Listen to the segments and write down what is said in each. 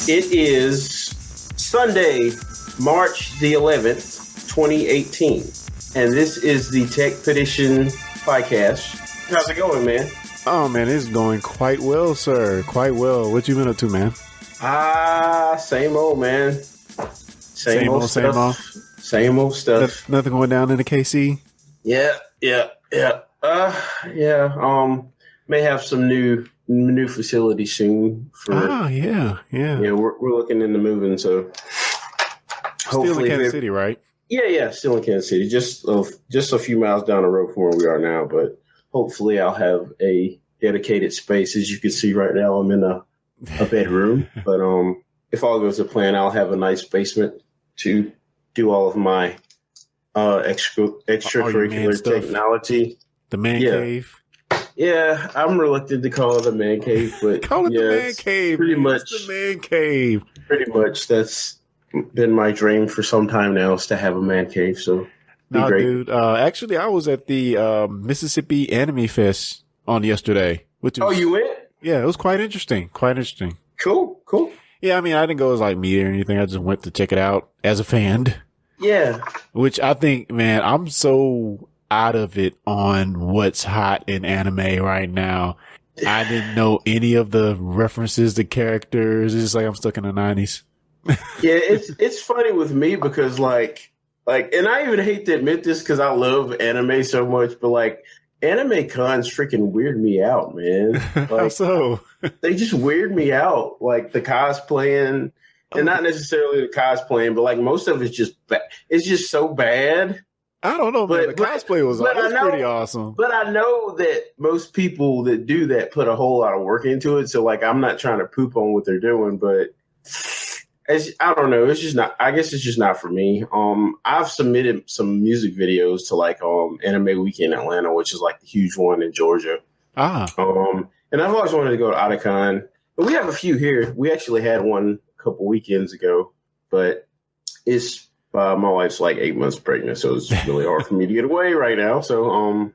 It is Sunday, March the 11th, 2018. And this is the Techpedition Podcast. How's it going, man? Oh, man, it's going quite well, sir. Quite well. What you been up to, man? Same old, man. Same old stuff. Same old stuff. Nothing going down in the KC? Yeah. May have some new facility soon. Yeah, we're looking into moving, so hopefully still in Kansas City, right? Yeah, still in Kansas City, just a few miles down the road from where we are now. But hopefully, I'll have a dedicated space. As you can see right now, I'm in a bedroom. But if all goes to plan, I'll have a nice basement to do all of my extracurricular technology. The man cave. Yeah, I'm reluctant to call it a man cave, but call it the man cave. Pretty much the man cave. Pretty much, that's been my dream for some time now, is to have a man cave. So, no, dude. Actually, I was at the Mississippi Anime Fest on yesterday. You went? Yeah, it was quite interesting. Cool. Yeah, I mean, I didn't go as like me or anything. I just went to check it out as a fan. Yeah. Which I think, man, I'm so out of it on what's hot in anime right now. I didn't know any of the references to characters. It's just like I'm stuck in the 90s. Yeah, it's funny with me because like, and I even hate to admit this because I love anime so much, but like anime cons freaking weird me out, man. Like, how so? They just weird me out. Like the cosplaying, and not necessarily the cosplaying, but like most of it's just it's just so bad. I don't know, man. The cosplay was pretty awesome. But I know that most people that do that put a whole lot of work into it. So, like, I'm not trying to poop on what they're doing, but I don't know. It's just not. I guess it's just not for me. I've submitted some music videos to like Anime Weekend Atlanta, which is like the huge one in Georgia. And I've always wanted to go to Otakon, but we have a few here. We actually had one a couple weekends ago, but it's. My wife's like 8 months pregnant, so it's really hard for me to get away right now. So,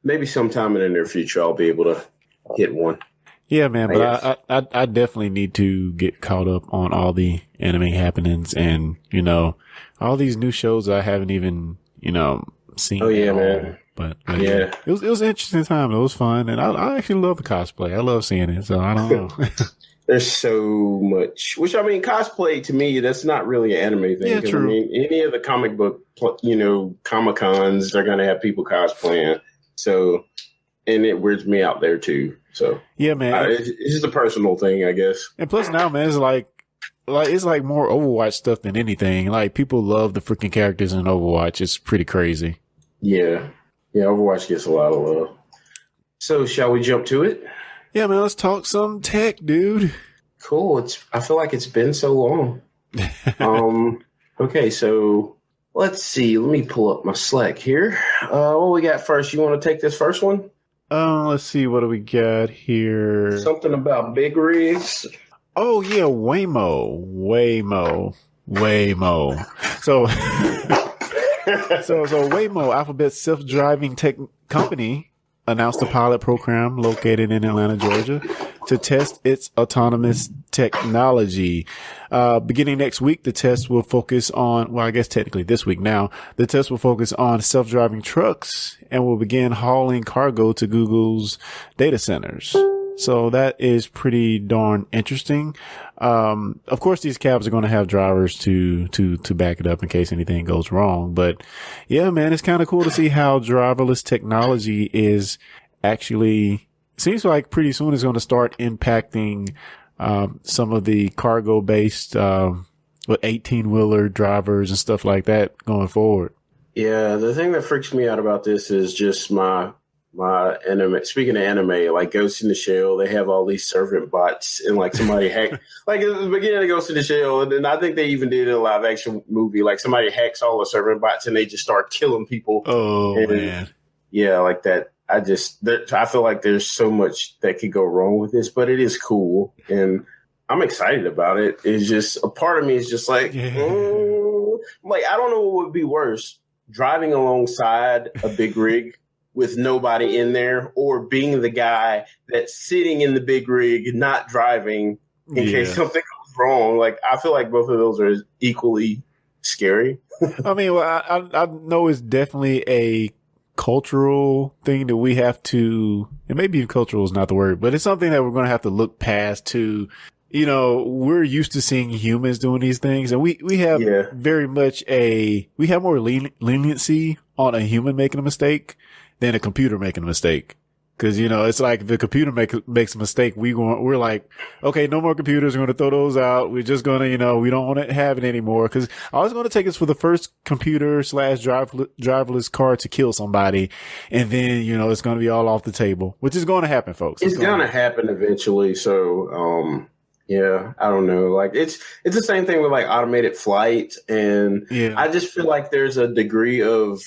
maybe sometime in the near future I'll be able to hit one. Yeah, man, but I definitely need to get caught up on all the anime happenings and, all these new shows I haven't even, seen. Oh, yeah, man. But yeah, it was an interesting time. It was fun. And I actually love the cosplay. I love seeing it. So I don't know. There's so much, which I mean, cosplay to me, that's not really an anime thing. Yeah, true. I mean, any of the comic book, Comic-Cons, they're going to have people cosplaying. So, and it weirds me out there too. So, yeah, man, it's just a personal thing, I guess. And plus now, man, it's like more Overwatch stuff than anything. Like people love the freaking characters in Overwatch. It's pretty crazy. Yeah. Overwatch gets a lot of love. So, shall we jump to it? Yeah, man, let's talk some tech, dude. Cool. I feel like it's been so long. Okay, so let's see. Let me pull up my Slack here. What we got first? You want to take this first one? Let's see. What do we got here? Something about big rigs. Oh, yeah, Waymo. So, so Waymo, Alphabet's self-driving tech company, announced a pilot program located in Atlanta, Georgia, to test its autonomous technology. Beginning next week, the test will focus on, well, I guess technically this week now, the test will focus on self-driving trucks and will begin hauling cargo to Google's data centers. So that is pretty darn interesting. Of course, these cabs are going to have drivers to back it up in case anything goes wrong. But yeah, man, it's kind of cool to see how driverless technology is actually, seems like pretty soon it's going to start impacting, some of the cargo based, 18-wheeler drivers and stuff like that going forward. Yeah. The thing that freaks me out about this is just my anime. Speaking of anime, like Ghost in the Shell, they have all these servant bots, and like somebody hacked, like at the beginning of Ghost in the Shell, and then I think they even did a live action movie. Like somebody hacks all the servant bots, and they just start killing people. Oh, man, yeah, like that. I feel like there's so much that could go wrong with this, but it is cool, and I'm excited about it. It's just a part of me is just like, like I don't know what would be worse, driving alongside a big rig with nobody in there, or being the guy that's sitting in the big rig, not driving, in case something goes wrong. Like, I feel like both of those are equally scary. I mean, well, I know it's definitely a cultural thing that we have to, and maybe cultural is not the word, but it's something that we're going to have to look past to, we're used to seeing humans doing these things, and we have very much we have more leniency on a human making a mistake than a computer making a mistake. Cause, it's like if the computer makes a mistake, we're like, okay, no more computers. We're going to throw those out. We're just going to, we don't want to have it anymore. Cause I was going to take us for the first computer / driverless car to kill somebody. And then, it's going to be all off the table, which is going to happen, folks. It's going to happen eventually. So, yeah, I don't know. Like it's the same thing with like automated flight. And I just feel like there's a degree of,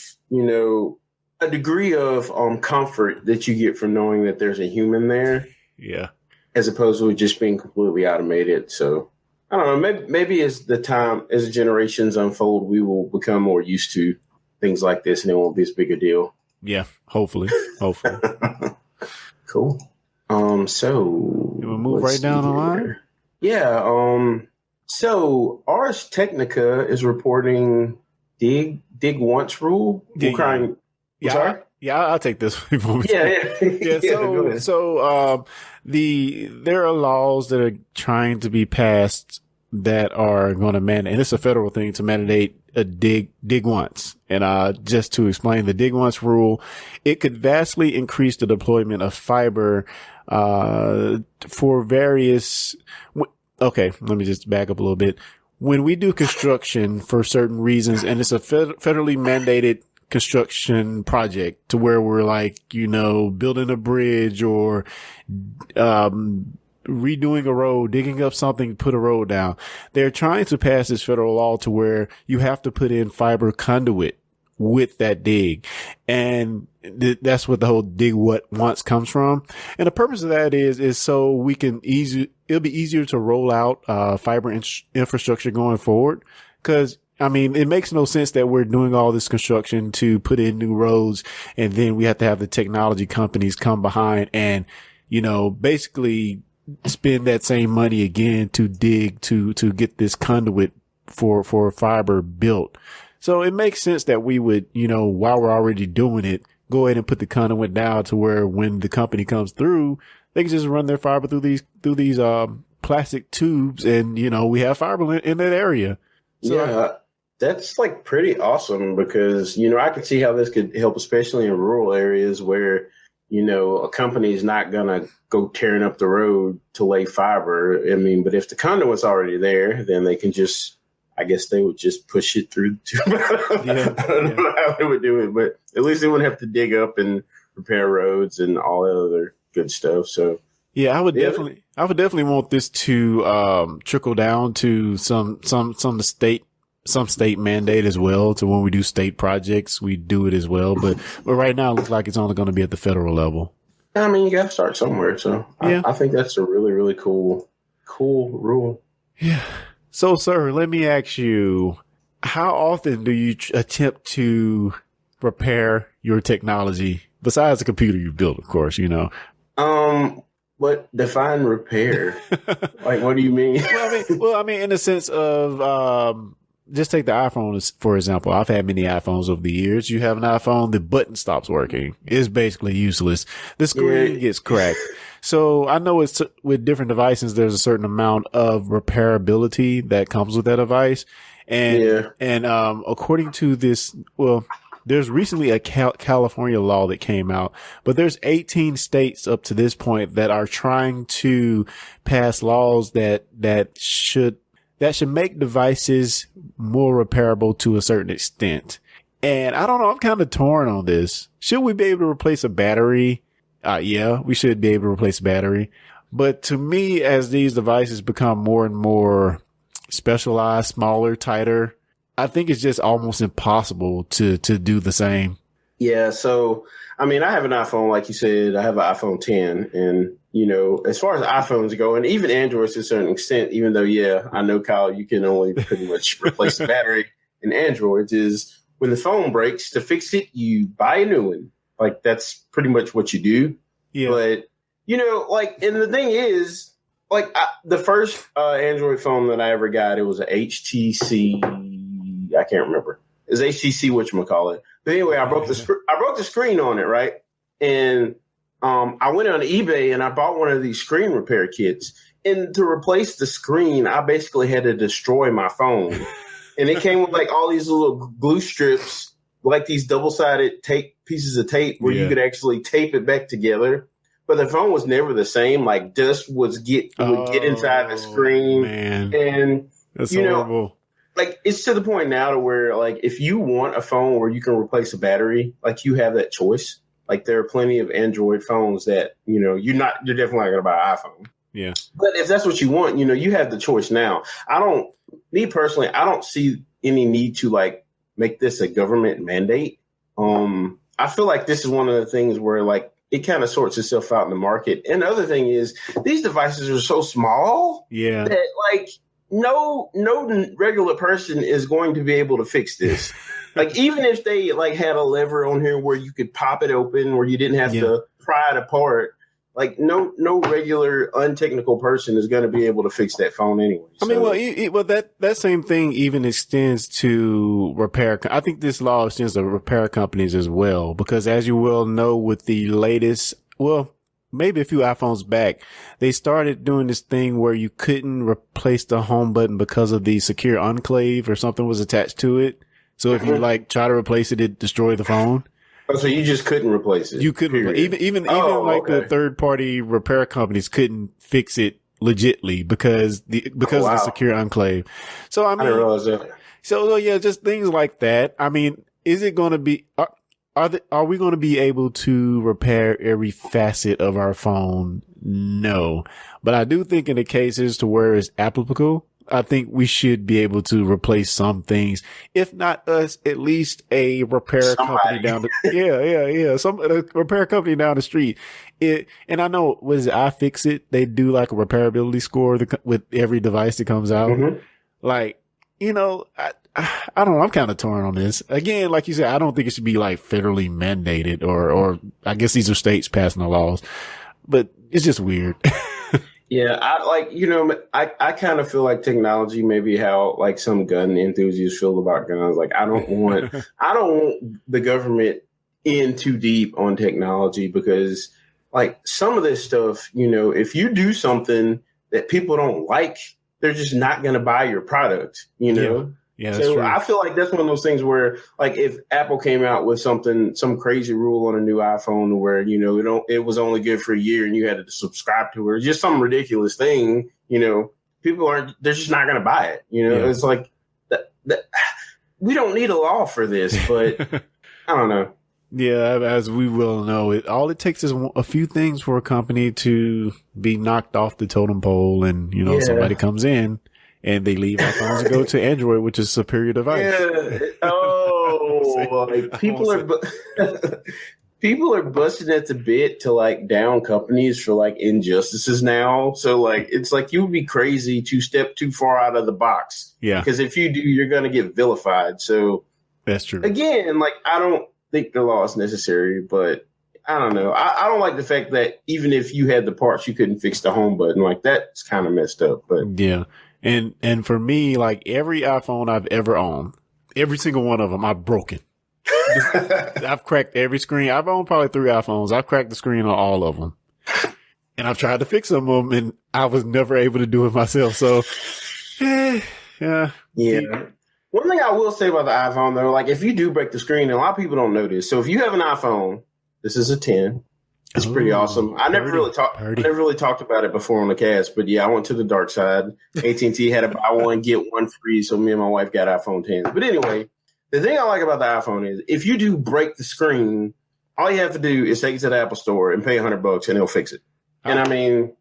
comfort that you get from knowing that there's a human there. Yeah. As opposed to just being completely automated. So I don't know. Maybe as the generations unfold, we will become more used to things like this and it won't be as big a deal. Yeah. Hopefully. Cool. So we'll move right down the line. Yeah. So Ars Technica is reporting dig once rule. Sorry? I'll take this. Yeah. So there are laws that are trying to be passed that are going to mandate, and it's a federal thing to mandate a dig once. And just to explain the dig once rule, it could vastly increase the deployment of fiber for various. Okay, let me just back up a little bit. When we do construction for certain reasons, and it's a federally mandated construction project to where we're like, building a bridge or redoing a road, digging up something, put a road down. They're trying to pass this federal law to where you have to put in fiber conduit with that dig. And that's what the whole dig once comes from. And the purpose of that is so we can it'll be easier to roll out fiber infrastructure going forward. Cause it makes no sense that we're doing all this construction to put in new roads and then we have to have the technology companies come behind and, basically spend that same money again to dig to get this conduit for fiber built. So it makes sense that we would, while we're already doing it, go ahead and put the conduit down to where when the company comes through, they can just run their fiber through these plastic tubes and, we have fiber in that area. So that's like pretty awesome because, I could see how this could help, especially in rural areas where, a company is not going to go tearing up the road to lay fiber. But if the conduit's already there, then they can I guess they would just push it through the tube. I don't know how they would do it, but at least they wouldn't have to dig up and repair roads and all that other good stuff. So yeah, I would definitely want this to trickle down to some state mandate as well, to when we do state projects, we do it as well. But right now it looks like it's only going to be at the federal level. You got to start somewhere. So I think that's a really, really cool rule. Yeah. So, sir, let me ask you, how often do you attempt to repair your technology besides the computer you built, of course, What define repair? Like, what do you mean? Well, in the sense of, just take the iPhone for example. I've had many iPhones over the years. You have an iPhone, the button stops working. It's basically useless. The screen gets cracked. So I know it's with different devices, there's a certain amount of repairability that comes with that device. And according to this, there's recently a California law that came out, but there's 18 states up to this point that are trying to pass laws that should make devices more repairable to a certain extent. And I don't know, I'm kind of torn on this. Should we be able to replace a battery? Yeah, we should be able to replace a battery. But to me, as these devices become more and more specialized, smaller, tighter, I think it's just almost impossible to do the same. Yeah. So, I have an iPhone, like you said, I have an iPhone 10 and, as far as iPhones go, and even Androids to a certain extent, even though, I know, Kyle, you can only pretty much replace the battery in Androids, is when the phone breaks, to fix it, you buy a new one. Like, that's pretty much what you do. Yeah. But, and the thing is, the first Android phone that I ever got, it was a HTC. I can't remember. It was HTC whatchamacallit. But anyway, I broke the screen on it, right? And I went on eBay and I bought one of these screen repair kits. And to replace the screen, I basically had to destroy my phone. And it came with like all these little glue strips, like these double-sided pieces of tape where you could actually tape it back together. But the phone was never the same. Like dust would get inside the screen. Man. And that's horrible. Like it's to the point now to where like if you want a phone where you can replace a battery, like you have that choice. Like there are plenty of Android phones that, you're definitely not gonna buy an iPhone. Yeah. But if that's what you want, you have the choice now. Me personally, I don't see any need to like make this a government mandate. I feel like this is one of the things where like it kind of sorts itself out in the market. And the other thing is these devices are so small that like no regular person is going to be able to fix this. Like even if they like had a lever on here where you could pop it open, where you didn't have to pry it apart. Like no regular untechnical person is going to be able to fix that phone anyway. I mean, that same thing even extends to repair. I think this law extends to repair companies as well, because as you well know, with the latest, maybe a few iPhones back, they started doing this thing where you couldn't replace the home button because of the secure enclave or something was attached to it. So if you like try to replace it, it destroy the phone. So you just couldn't replace it. You couldn't even the third party repair companies couldn't fix it legitly because of the secure enclave. So I didn't realize that. So yeah, just things like that. I mean, is it going to be? Are we going to be able to repair every facet of our phone? No, but I do think in the cases to where it's applicable, I think we should be able to replace some things. If not us, at least a repair company down the a repair company down the street. And I know iFixit, they do like a repairability score with every device that comes out. Mm-hmm. Like, I don't know. I'm kind of torn on this. Again, like you said, I don't think it should be like federally mandated or I guess these are states passing the laws, but it's just weird. Yeah, I kind of feel like technology may be how like some gun enthusiasts feel about guns. Like I don't want the government in too deep on technology because like some of this stuff, if you do something that people don't like, they're just not going to buy your product, Yeah, that's true. I feel like that's one of those things where, like, if Apple came out with some crazy rule on a new iPhone where, it was only good for a year and you had to subscribe to it, just some ridiculous thing, they're just not going to buy it. It's like that. We don't need a law for this, but I don't know. Yeah, as we will know, all it takes is a few things for a company to be knocked off the totem pole, and somebody comes in and they leave iPhones and go to Android, which is a superior device. Yeah. Oh, like people are busting at the bit to like down companies for like injustices now. So like it's like you would be crazy to step too far out of the box. Yeah, because if you do, you're going to get vilified. So that's true. Again, like I don't think the law is necessary, but I don't know. I don't like the fact that even if you had the parts, you couldn't fix the home button. Like that's kind of messed up. But yeah. And for me, like every iPhone I've ever owned, every single one of them, I've broken. I've cracked every screen. I've owned probably 3 iPhones. I've cracked the screen on all of them. And I've tried to fix some of them and I was never able to do it myself. So, yeah. One thing I will say about the iPhone though, like if you do break the screen, a lot of people don't notice. So if you have an iPhone, this is a 10. It's pretty awesome. I never really talked about it before on the cast, but yeah, I went to the dark side. AT&T had a buy one get one free, so me and my wife got iPhone 10s. But anyway, the thing I like about the iPhone is if you do break the screen, all you have to do is take it to the Apple Store and pay $100 and it'll fix it. And I mean,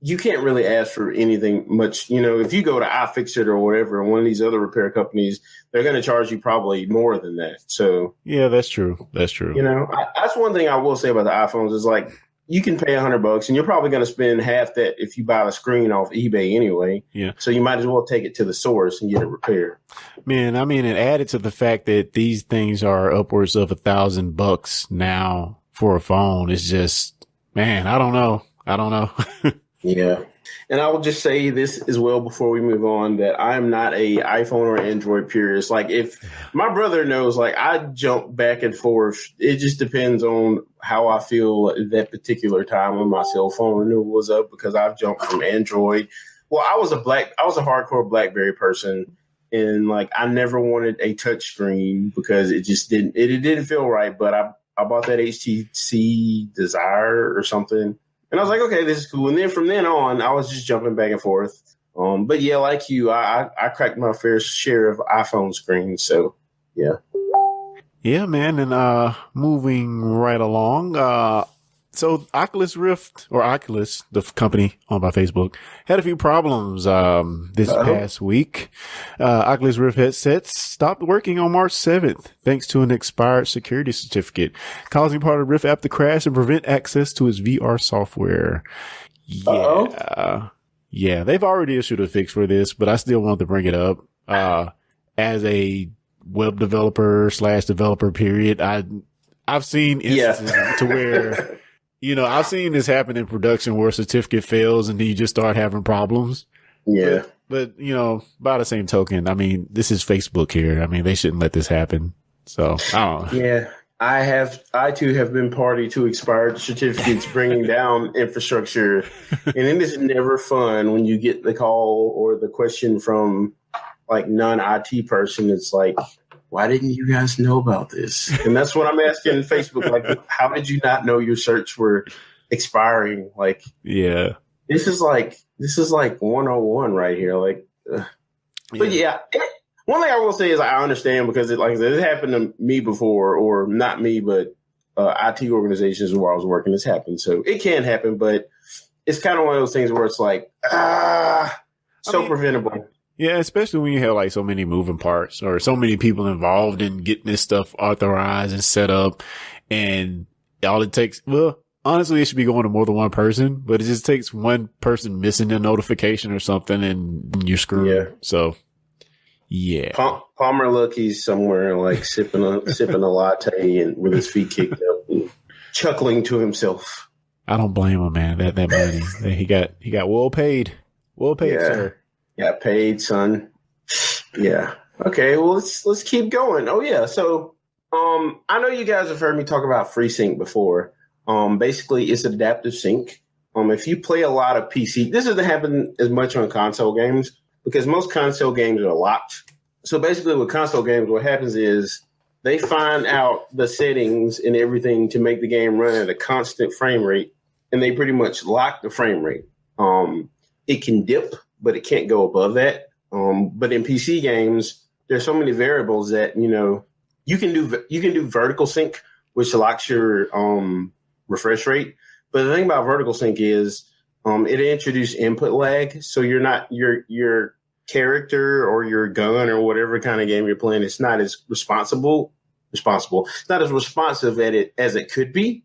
you can't really ask for anything much. If you go to iFixit or whatever, one of these other repair companies, they're going to charge you probably more than that. So yeah, that's true. That's one thing I will say about the iPhones is like you can pay $100 and you're probably going to spend half that if you buy the screen off eBay anyway. Yeah. So you might as well take it to the source and get it repaired. Man, I mean, it added to the fact that these things are upwards of $1,000 now for a phone. It's just, man, I don't know. Yeah. And I will just say this as well before we move on, that I am not a iPhone or Android purist. Like, if my brother knows, like, I jump back and forth. It just depends on how I feel at that particular time when my cell phone renewal was up, because I've jumped from Android. Well, I was a hardcore BlackBerry person, and like I never wanted a touch screen because it didn't feel right. But I bought that HTC Desire or something. And I was like, okay, this is cool. And then from then on, I was just jumping back and forth. But yeah, like you, I cracked my fair share of iPhone screens. So yeah. Yeah, man. And moving right along. So Oculus Rift, or Oculus, the company owned by Facebook, had a few problems this past week. Oculus Rift headsets stopped working on March 7th thanks to an expired security certificate, causing part of the Rift app to crash and prevent access to its VR software. Yeah, they've already issued a fix for this, but I still want to bring it up. As a web developer / developer period, I've seen instances to where... I've seen this happen in production where a certificate fails and then you just start having problems. Yeah. But by the same token, I mean, this is Facebook here. I mean, they shouldn't let this happen. So, I don't know. Yeah. I too have been party to expired certificates bringing down infrastructure. And it is never fun when you get the call or the question from like non-IT person. It's like, why didn't you guys know about this? And that's what I'm asking Facebook. Like, how did you not know your certs were expiring? Like, yeah, this is like 101 right here. Like, but yeah, one thing I will say is I understand, because it happened to me before, or not me, but IT organizations where I was working. It's happened, so it can happen. But it's kind of one of those things where it's like, preventable. Yeah, especially when you have like so many moving parts or so many people involved in getting this stuff authorized and set up. And all it takes, well, honestly, it should be going to more than one person, but it just takes one person missing a notification or something and you're screwed. Yeah. So, yeah. Palmer Lucky's somewhere like sipping a latte and with his feet kicked up and chuckling to himself. I don't blame him, man. That money, he got well paid. Well paid, sir. Got paid, son. Yeah. Okay. Well, let's keep going. Oh yeah. So, I know you guys have heard me talk about FreeSync before. Basically, it's adaptive sync. If you play a lot of PC, this doesn't happen as much on console games because most console games are locked. So basically, with console games, what happens is they find out the settings and everything to make the game run at a constant frame rate, and they pretty much lock the frame rate. It can dip, but it can't go above that. But in PC games, there's so many variables that, you can do vertical sync, which locks your refresh rate. But the thing about vertical sync is it introduced input lag. So you're not your character or your gun or whatever kind of game you're playing, it's not as responsible. It's not as responsive at it as it could be.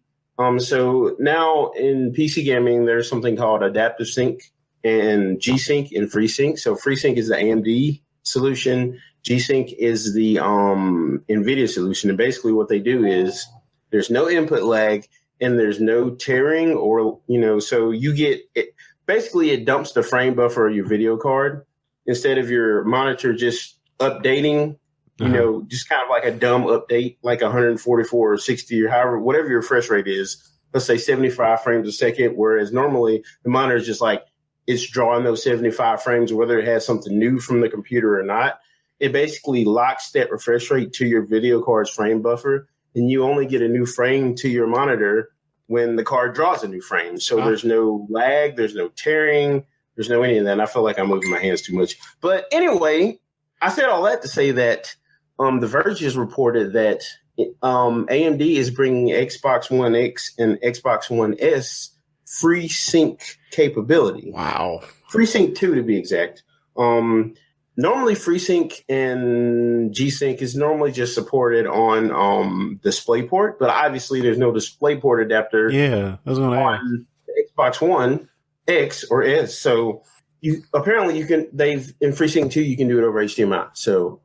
So now in PC gaming, there's something called adaptive sync and G-Sync and FreeSync. So FreeSync is the AMD solution. G-Sync is the NVIDIA solution. And basically what they do is there's no input lag and there's no tearing or, so you get it. Basically, it dumps the frame buffer of your video card instead of your monitor just updating, just kind of like a dumb update, like 144 or 60 or however, whatever your refresh rate is. Let's say 75 frames a second, whereas normally the monitor is just like, it's drawing those 75 frames, whether it has something new from the computer or not. It basically locks that refresh rate to your video card's frame buffer, and you only get a new frame to your monitor when the card draws a new frame. So there's no lag, there's no tearing, there's no any of that. And I feel like I'm moving my hands too much. But anyway, I said all that to say that The Verge has reported that AMD is bringing Xbox One X and Xbox One S FreeSync capability. Wow. FreeSync 2 to be exact. Normally FreeSync and G-Sync is normally just supported on DisplayPort, but obviously there's no DisplayPort adapter on the Xbox One X or S. So in FreeSync 2 you can do it over HDMI. So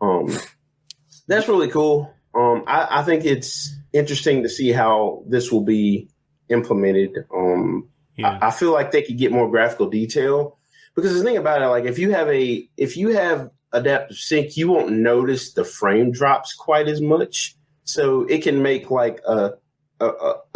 that's really cool. I think it's interesting to see how this will be implemented. Yeah. I feel like they could get more graphical detail, because the thing about it, like if you have adaptive sync, you won't notice the frame drops quite as much. So it can make like a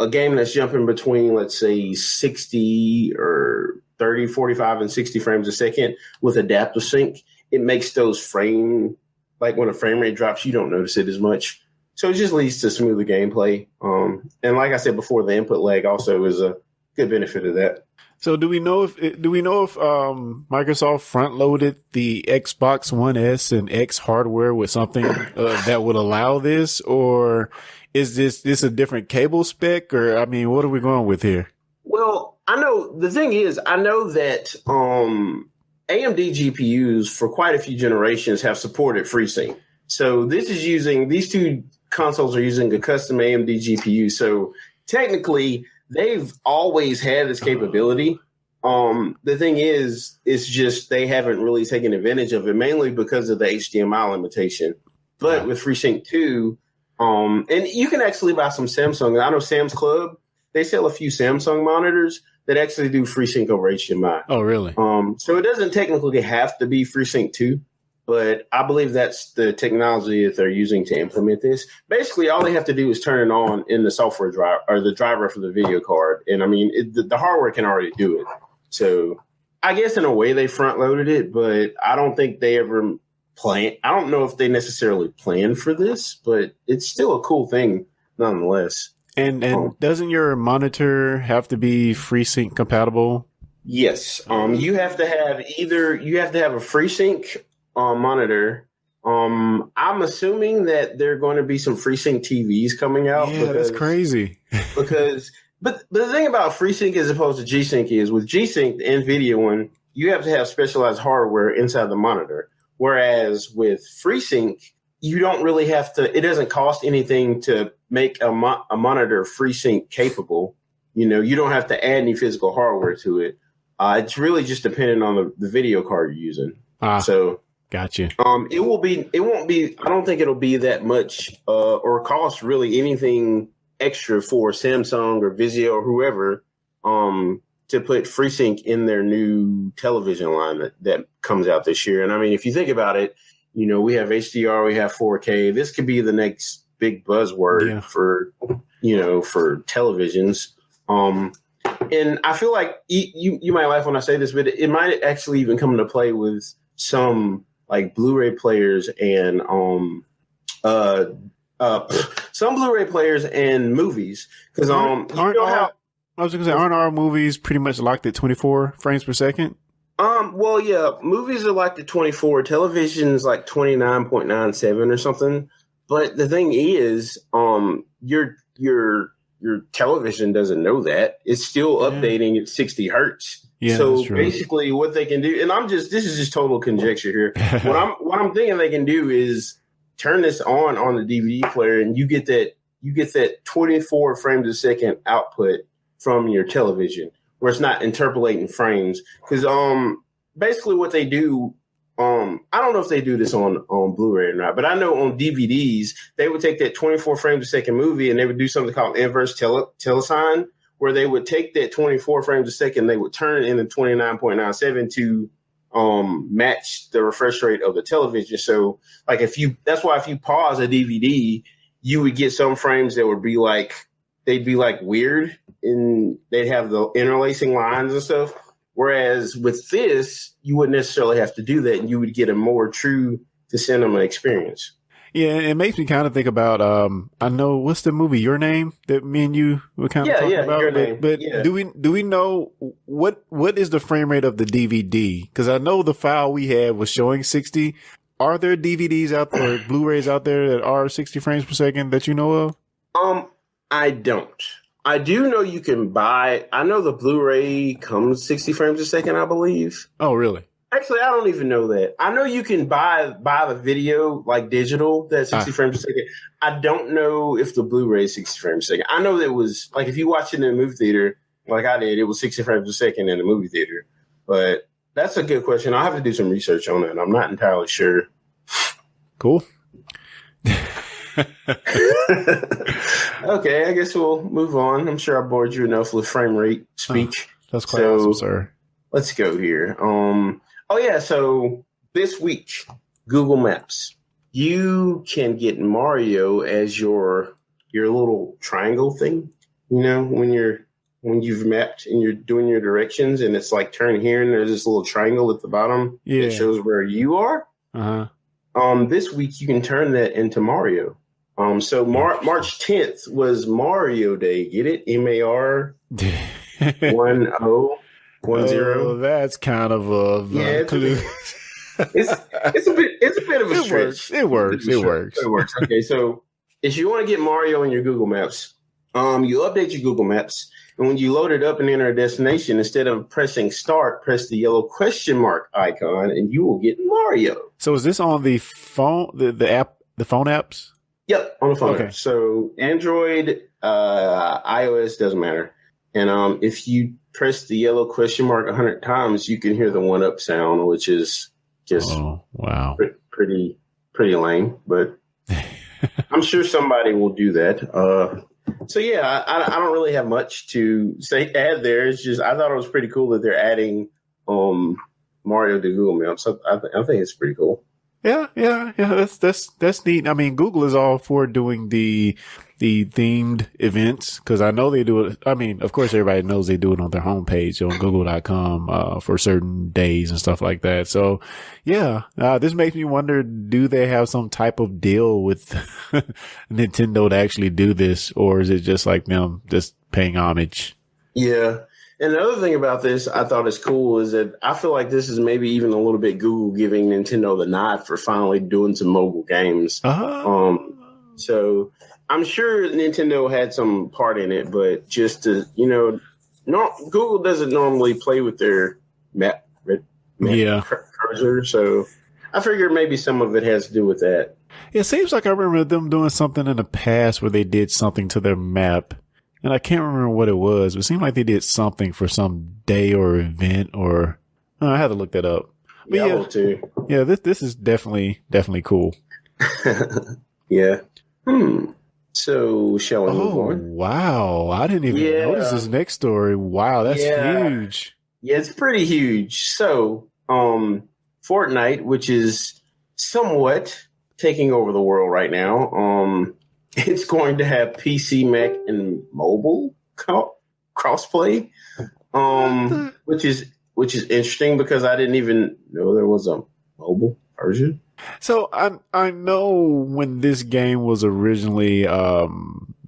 game that's jumping between, let's say, 60 or 30, 45, and 60 frames a second with adaptive sync. It makes those like when a frame rate drops, you don't notice it as much. So it just leads to smoother gameplay. And like I said before, the input lag also is a good benefit of that. So do we know if Microsoft front loaded the Xbox One S and X hardware with something that would allow this, or is this a different cable spec, or I mean, what are we going with here? Well, I know the thing is, I know that AMD GPUs for quite a few generations have supported FreeSync. So these two consoles are using a custom AMD GPU. So technically, they've always had this capability. The thing is, it's just they haven't really taken advantage of it, mainly because of the HDMI limitation. But with FreeSync 2, and you can actually buy some Samsung. I know Sam's Club, they sell a few Samsung monitors that actually do FreeSync over HDMI. Oh, really? So it doesn't technically have to be FreeSync 2, but I believe that's the technology that they're using to implement this. Basically, all they have to do is turn it on in the software driver or the driver for the video card. And I mean, the hardware can already do it. So I guess in a way they front loaded it, but I don't think they ever I don't know if they necessarily planned for this, but it's still a cool thing nonetheless. And doesn't your monitor have to be FreeSync compatible? Yes. You have to have a FreeSync monitor. I'm assuming that there are going to be some FreeSync TVs coming out. Yeah, that's crazy. But the thing about FreeSync as opposed to G-Sync is, with G-Sync, the NVIDIA one, you have to have specialized hardware inside the monitor. Whereas with FreeSync, you don't really have to. It doesn't cost anything to make a monitor FreeSync capable. You know, you don't have to add any physical hardware to it. It's really just dependent on the video card you're using. So, gotcha. It won't be. I don't think it'll be that much, or cost really anything extra for Samsung or Vizio or whoever, to put FreeSync in their new television line that comes out this year. And I mean, if you think about it, you know, we have HDR, we have 4K. This could be the next big buzzword for televisions. And I feel like you might laugh when I say this, but it might actually even come into play with some like Blu-ray players and some Blu-ray players and movies, because I was going to say, aren't our movies pretty much locked at 24 frames per second? Well, yeah, movies are locked at 24. Television's like 29.97 or something. But the thing is, your television doesn't know that. It's still updating at 60 hertz. Yeah, so basically what they can do, and this is just total conjecture here. What I'm thinking they can do is turn this on the DVD player, and you get that 24 frames a second output from your television, where it's not interpolating frames. Because basically what they do, I don't know if they do this on Blu-ray or not, but I know on DVDs they would take that 24 frames a second movie and they would do something called inverse telesign, where they would take that 24 frames a second, they would turn it into 29.97 to match the refresh rate of the television. So like that's why if you pause a DVD, you would get some frames that would be like, they'd be like weird, and they'd have the interlacing lines and stuff. Whereas with this, you wouldn't necessarily have to do that, and you would get a more true to cinema experience. Yeah, it makes me kind of think about, I know, what's the movie, Your Name, that me and you were kind of talking about? Your Name. But do we know what is the frame rate of the DVD? Because I know the file we had was showing 60. Are there DVDs out there, or Blu-rays out there that are 60 frames per second that you know of? I don't. I do know you can buy. I know the Blu-ray comes 60 frames a second, I believe. Oh, really? Actually, I don't even know that. I know you can buy the video like digital, that's 60 frames a second. I don't know if the Blu-ray is 60 frames a second. I know that it was like, if you watch it in a movie theater, like I did, it was 60 frames a second in a movie theater. But that's a good question. I'll have to do some research on it. I'm not entirely sure. Cool. Okay, I guess we'll move on. I'm sure I bored you enough with frame rate speak. That's quite awesome, sir. Let's go here. So this week, Google Maps, you can get Mario as your little triangle thing. You know, when you've mapped and you're doing your directions, and it's like turn here, and there's this little triangle at the bottom that shows where you are. This week you can turn that into Mario. So March 10th was Mario Day. Get it? MAR 1010. Oh, that's kind of a clue. It's a bit of a stretch. It works. Okay, so if you want to get Mario in your Google Maps, you update your Google Maps, and when you load it up and enter a destination, instead of pressing start, press the yellow question mark icon, and you will get Mario. So is this on the phone, the app, the phone apps? Yep, on the phone. Okay. So Android, iOS, doesn't matter. And if you press the yellow question mark 100 times, you can hear the 1-up sound, which is just pretty lame. But I'm sure somebody will do that. So yeah, I don't really have much to add there. It's just I thought it was pretty cool that they're adding Mario to Google Maps. So I think it's pretty cool. Yeah. That's neat. I mean, Google is all for doing the themed events, because I know they do it. I mean, of course, everybody knows they do it on their homepage on Google.com for certain days and stuff like that. So, yeah, this makes me wonder: do they have some type of deal with Nintendo to actually do this, or is it just like them just paying homage? Yeah. And the other thing about this I thought is cool is that I feel like this is maybe even a little bit Google giving Nintendo the nod for finally doing some mobile games. So I'm sure Nintendo had some part in it, but just to, Google doesn't normally play with their map cursor. So I figured maybe some of it has to do with that. It seems like I remember them doing something in the past where they did something to their map. And I can't remember what it was. It seemed like they did something for some day or event, or I had to look that up. But I will too. Yeah, this is definitely cool. Yeah. So shall we move on? Wow. I didn't even notice this next story. Wow, that's huge. Yeah, it's pretty huge. So, Fortnite, which is somewhat taking over the world right now, it's going to have PC, Mac, and mobile crossplay, which is interesting because I didn't even know there was a mobile version. So I know when this game was originally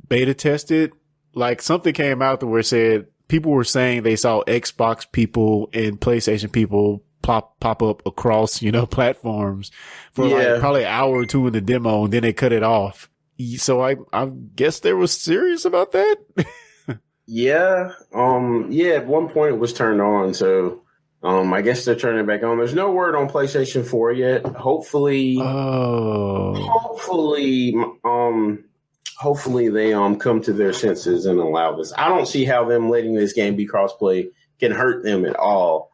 beta tested, like something came out that where it said people were saying they saw Xbox people and PlayStation people pop up across platforms for like probably an hour or two in the demo, and then they cut it off. So I guess they were serious about that. Yeah. At one point it was turned on. So, I guess they're turning it back on. There's no word on PlayStation 4 yet. Hopefully they come to their senses and allow this. I don't see how them letting this game be crossplay can hurt them at all.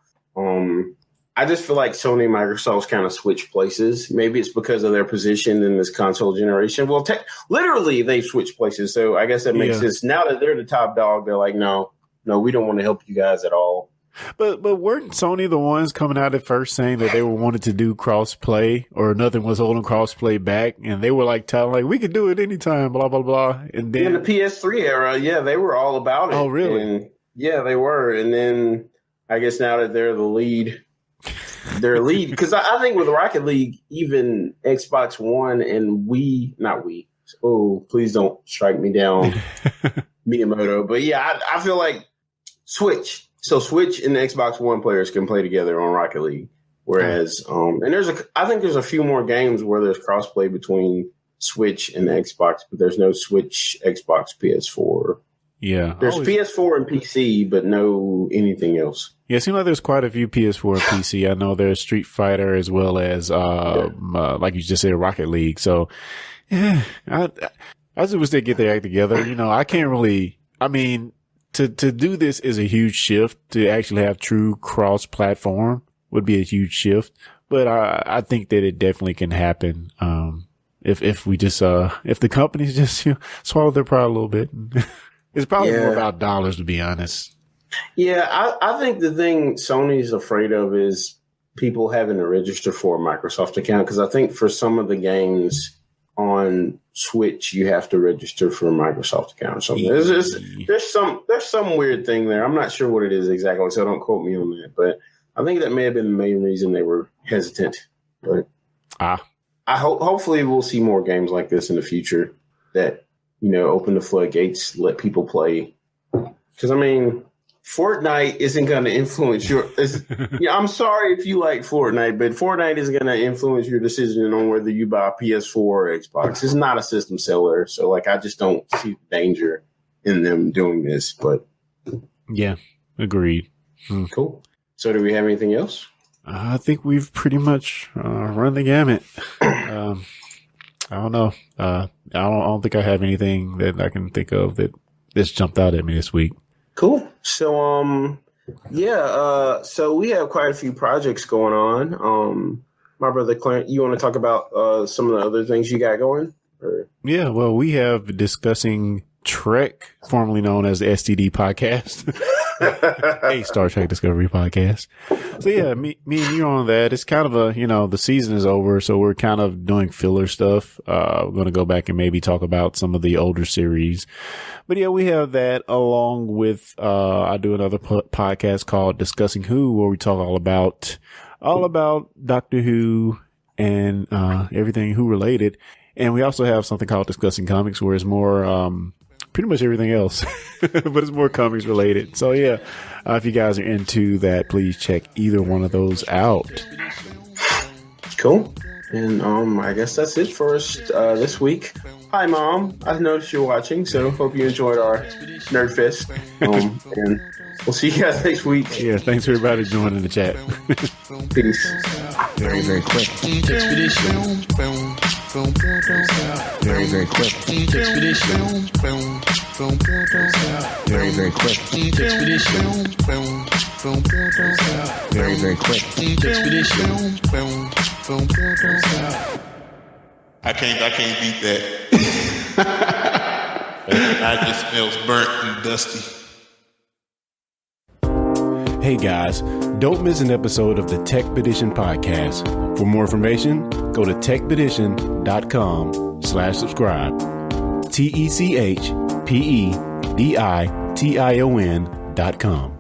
I just feel like Sony and Microsoft's kind of switched places. Maybe it's because of their position in this console generation. Well, literally they've switched places. So I guess that makes sense. Now that they're the top dog, they're like, no, we don't want to help you guys at all. But weren't Sony the ones coming out at first saying that they wanted to do cross-play, or nothing was holding cross-play back? And they were like telling, like, we could do it anytime, blah, blah, blah. And then in the PS3 era, they were all about it. Oh, really? And, they were. And then I guess now that they're the lead, because I think with Rocket League, even Xbox One and not Wii. Oh, please don't strike me down, Miyamoto. But I feel like Switch. So Switch and the Xbox One players can play together on Rocket League. Whereas, and I think there's a few more games where there's crossplay between Switch and the Xbox, but there's no Switch, Xbox, PS4. Yeah. There's PS4 and PC, but no anything else. Yeah, it seems like there's quite a few PS4 and PC. I know there's Street Fighter as well as, like you just said, Rocket League. So, yeah, I just wish they get their act together. I can't really, to do this is a huge shift. To actually have true cross-platform would be a huge shift. But I think that it definitely can happen. If we just, if the companies just swallow their pride a little bit. It's probably more about dollars, to be honest. Yeah, I think the thing Sony's afraid of is people having to register for a Microsoft account, because I think for some of the games on Switch you have to register for a Microsoft account or something. There's some weird thing there. I'm not sure what it is exactly, so don't quote me on that. But I think that may have been the main reason they were hesitant. But hopefully we'll see more games like this in the future that, you know, open the floodgates, let people play. Because I mean, Fortnite isn't going to influence yeah, I'm sorry if you like Fortnite, but Fortnite isn't going to influence your decision on whether you buy a PS4 or Xbox. It's not a system seller. So, like, I just don't see the danger in them doing this. But yeah, agreed. Cool. So, do we have anything else? I think we've pretty much run the gamut. I don't know. I don't think I have anything that I can think of that just jumped out at me this week. Cool. So, so we have quite a few projects going on. My brother Clarence, you want to talk about some of the other things you got going? Or? Yeah, well, we have Discussing Trek, formerly known as the STD Podcast, a Star Trek Discovery podcast. So yeah, me and you on that. It's kind of the season is over, so we're kind of doing filler stuff. We're going to go back and maybe talk about some of the older series. But yeah, we have that along with, I do another podcast called Discussing Who, where we talk all about Doctor Who and, everything Who related. And we also have something called Discussing Comics, where it's more, pretty much everything else, but it's more comics related. So yeah, if you guys are into that, please check either one of those out. Cool. And I guess that's it for us this week. Hi, Mom. I noticed you're watching, so hope you enjoyed our Nerd Fest. And we'll see you guys next week. Yeah, thanks for everybody joining the chat. Peace. Very, very quick. Expedition. Very, very quick. Expedition. Very, very quick. Expedition. Very, very quick. Expedition. I can't beat that. I just smells burnt and dusty. Hey guys, don't miss an episode of the Techpedition Podcast. For more information, go to techpedition.com/subscribe. TECHPEDITION.com.